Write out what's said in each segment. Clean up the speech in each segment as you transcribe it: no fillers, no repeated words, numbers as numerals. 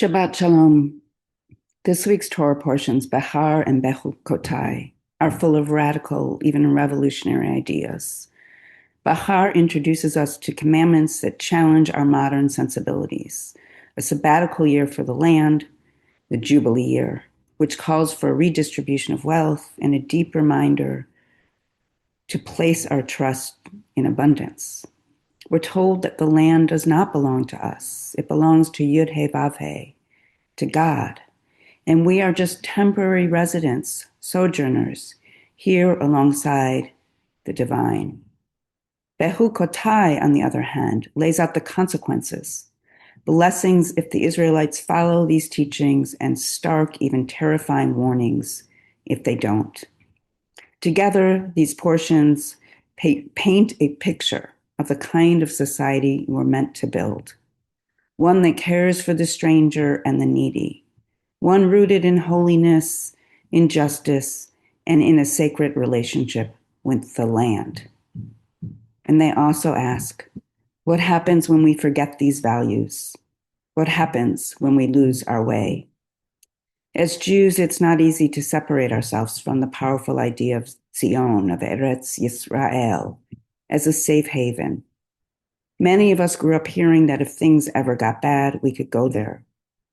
Shabbat Shalom. This week's Torah portions, Behar and Bechukotai, are full of radical, even revolutionary ideas. Behar introduces us to commandments that challenge our modern sensibilities. A sabbatical year for the land, the Jubilee year, which calls for a redistribution of wealth and a deep reminder to place our trust in abundance. We're told that the land does not belong to us. It belongs to Yud-He Vav-He, to God. And we are just temporary residents, sojourners, here alongside the divine. Bechukotai, on the other hand, lays out the consequences, blessings if the Israelites follow these teachings, and stark, even terrifying warnings if they don't. Together, these portions paint a picture of the kind of society we're meant to build, one that cares for the stranger and the needy, one rooted in holiness, in justice, and in a sacred relationship with the land. And they also ask, what happens when we forget these values? What happens when we lose our way? As Jews, it's not easy to separate ourselves from the powerful idea of Zion, of Eretz Yisrael, as a safe haven. Many of us grew up hearing that if things ever got bad, we could go there,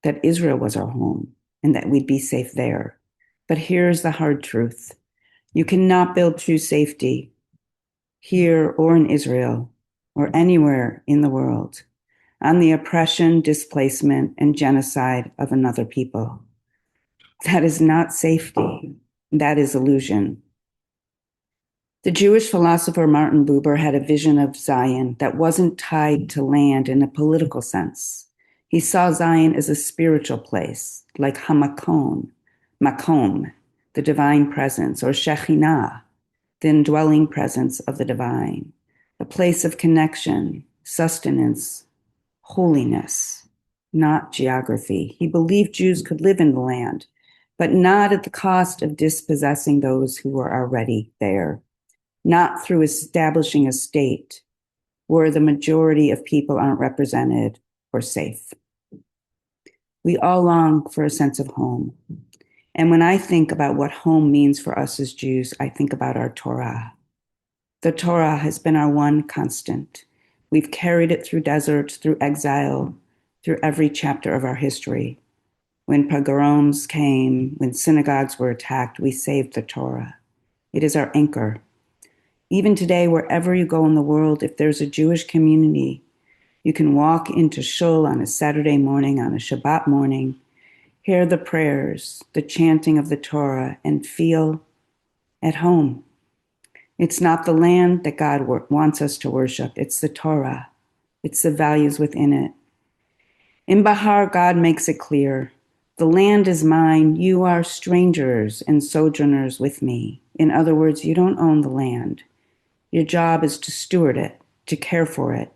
that Israel was our home, and that we'd be safe there. But here's the hard truth. You cannot build true safety here or in Israel or anywhere in the world on the oppression, displacement, and genocide of another people. That is not safety. That is illusion. The Jewish philosopher Martin Buber had a vision of Zion that wasn't tied to land in a political sense. He saw Zion as a spiritual place, like Hamakom, Makom, the divine presence, or Shekhinah, the indwelling presence of the divine, a place of connection, sustenance, holiness, not geography. He believed Jews could live in the land, but not at the cost of dispossessing those who were already there, not through establishing a state where the majority of people aren't represented or safe. We all long for a sense of home. And when I think about what home means for us as Jews, I think about our Torah. The Torah has been our one constant. We've carried it through deserts, through exile, through every chapter of our history. When pogroms came, when synagogues were attacked, we saved the Torah. It is our anchor. Even today, wherever you go in the world, if there's a Jewish community, you can walk into shul on a Saturday morning, on a Shabbat morning, hear the prayers, the chanting of the Torah, and feel at home. It's not the land that God wants us to worship. It's the Torah. It's the values within it. In Behar, God makes it clear. The land is mine. You are strangers and sojourners with me. In other words, you don't own the land. Your job is to steward it, to care for it.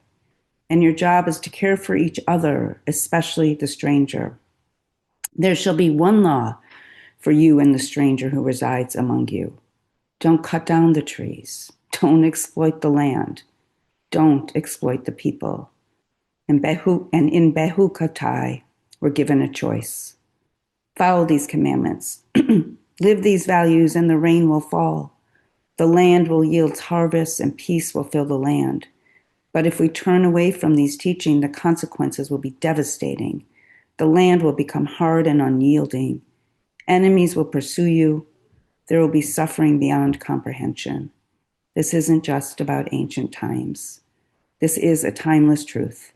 And your job is to care for each other, especially the stranger. There shall be one law for you and the stranger who resides among you. Don't cut down the trees. Don't exploit the land. Don't exploit the people. And in Bechukotai, we're given a choice. Follow these commandments. Live these values and the rain will fall. The land will yield harvests and peace will fill the land. But if we turn away from these teaching, the consequences will be devastating. The land will become hard and unyielding. Enemies will pursue you. There will be suffering beyond comprehension. This isn't just about ancient times. This is a timeless truth.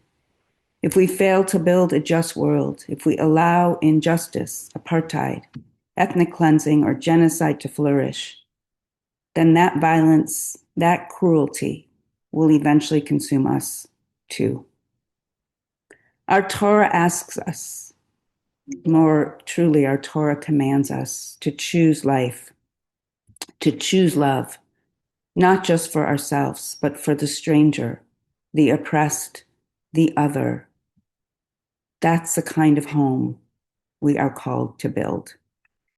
If we fail to build a just world, if we allow injustice, apartheid, ethnic cleansing, or genocide to flourish, then that violence, that cruelty, will eventually consume us too. Our Torah asks us, more truly, our Torah commands us to choose life, to choose love, not just for ourselves, but for the stranger, the oppressed, the other. That's the kind of home we are called to build.